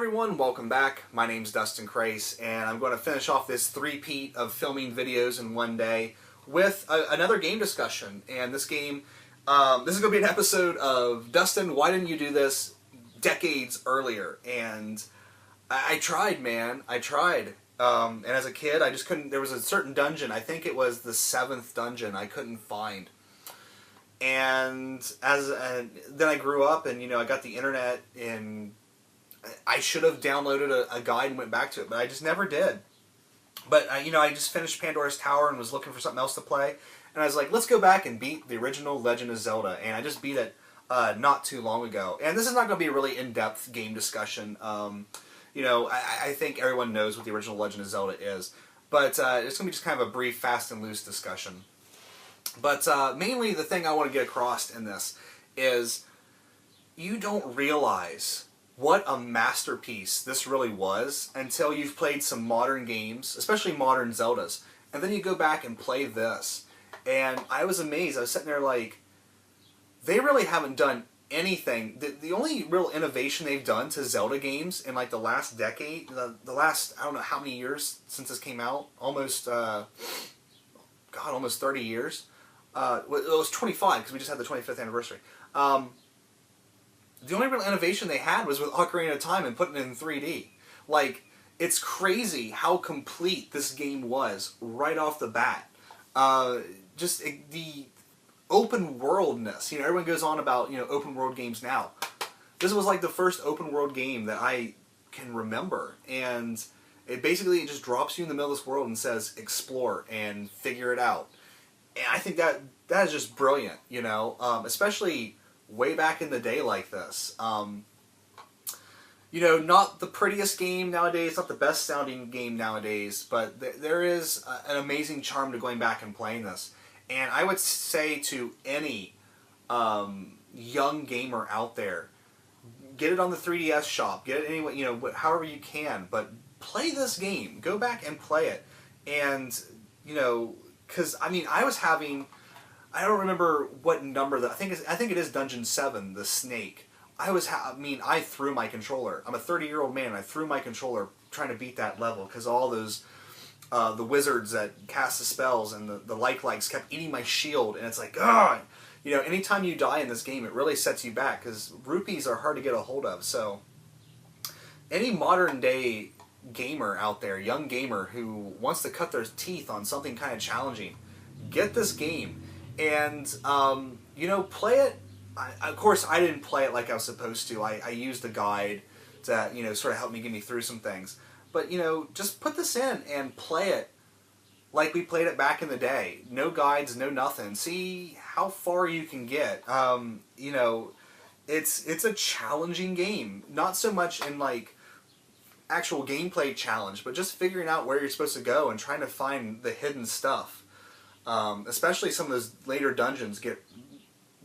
everyone, welcome back. My name's dustinkreis, and I'm going to finish off this three-peat of filming videos in one day with another game discussion. And this game, this is going to be an episode of, Dustin, why didn't you do this decades earlier? And I tried, man. I tried. And as a kid, I just couldn't, there was a certain dungeon, I think it was the 7th dungeon, I couldn't find. And then I grew up, and I got the internet, and I should have downloaded a guide and went back to it, but I just never did. But I just finished Pandora's Tower and was looking for something else to play, and I was like, let's go back and beat the original Legend of Zelda, and I just beat it not too long ago. And this is not going to be a really in-depth game discussion. I think everyone knows what the original Legend of Zelda is, but it's going to be just kind of a brief, fast and loose discussion. But mainly the thing I want to get across in this is you don't realize what a masterpiece this really was until you've played some modern games, especially modern Zeldas, and then you go back and play this. And I was amazed. I was sitting there like, they really haven't done anything. The only real innovation they've done to Zelda games in like the last decade, the last, I don't know how many years since this came out, almost 30 years. Well, it was 25 because we just had the 25th anniversary. The only real innovation they had was with Ocarina of Time and putting it in 3D. Like, it's crazy how complete this game was right off the bat. The open worldness. Everyone goes on about open world games now. This was like the first open world game that I can remember, and it just drops you in the middle of this world and says explore and figure it out. And I think that is just brilliant, especially way back in the day like this. Not the prettiest game nowadays, not the best sounding game nowadays, but there is an amazing charm to going back and playing this. And I would say to any young gamer out there, get it on the 3DS shop, get it anyway, however you can, but play this game. Go back and play it. And, because, I was having, I don't remember what number, I think it is Dungeon 7, the snake. I threw my controller. I'm a 30-year-old man, and I threw my controller trying to beat that level, because all those, the wizards that cast the spells and the likes kept eating my shield, and it's like, ugh! Anytime you die in this game, it really sets you back, because rupees are hard to get a hold of, so any modern-day gamer out there, young gamer who wants to cut their teeth on something kind of challenging, get this game and play it. Of course, I didn't play it like I was supposed to. I used the guide to sort of help me get me through some things. But just put this in and play it like we played it back in the day. No guides, no nothing. See how far you can get. It's a challenging game. Not so much in like actual gameplay challenge, but just figuring out where you're supposed to go and trying to find the hidden stuff. Especially some of those later dungeons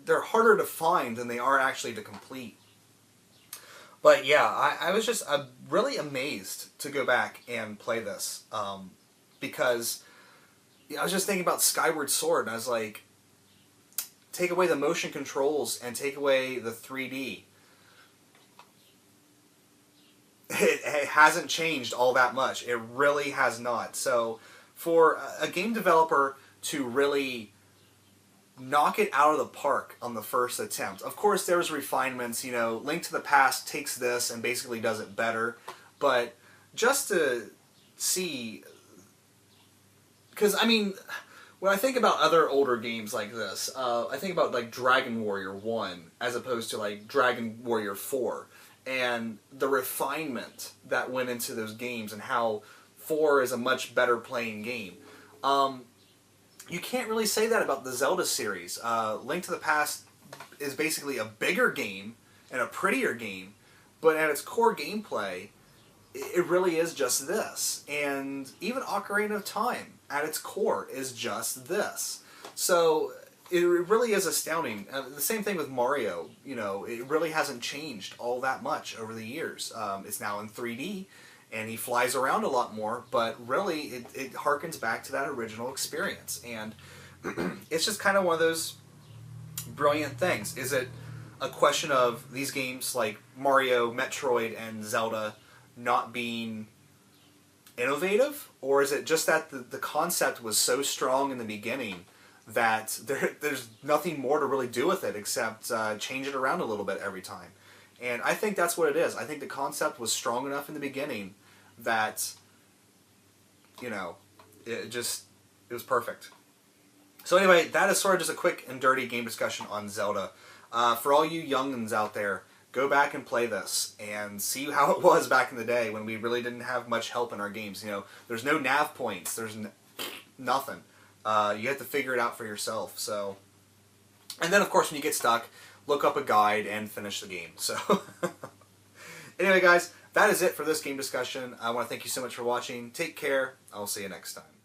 they're harder to find than they are actually to complete. But yeah, I was just really amazed to go back and play this, because I was just thinking about Skyward Sword, and I was like, take away the motion controls and take away the 3D. It hasn't changed all that much. It really has not. So for a game developer to really knock it out of the park on the first attempt, of course there's refinements. Link to the Past takes this and basically does it better, but just to see, because when I think about other older games like this, I think about like Dragon Warrior 1 as opposed to like Dragon Warrior 4. And the refinement that went into those games and how 4 is a much better playing game. You can't really say that about the Zelda series. Link to the Past is basically a bigger game and a prettier game, but at its core gameplay, it really is just this. And even Ocarina of Time, at its core, is just this. So it really is astounding. The same thing with Mario. It really hasn't changed all that much over the years. It's now in 3D, and he flies around a lot more, but really it harkens back to that original experience. And it's just kind of one of those brilliant things. Is it a question of these games like Mario, Metroid, and Zelda not being innovative, or is it just that the concept was so strong in the beginning that there's nothing more to really do with it except change it around a little bit every time? And I think that's what it is. I think the concept was strong enough in the beginning that, you know, it was perfect. So anyway, that is sort of just a quick and dirty game discussion on Zelda. For all you youngins out there, go back and play this and see how it was back in the day when we really didn't have much help in our games. You know, there's no nav points. There's nothing. You have to figure it out for yourself. So, and then of course when you get stuck, look up a guide and finish the game. So, anyway, guys, that is it for this game discussion. I want to thank you so much for watching. Take care. I will see you next time.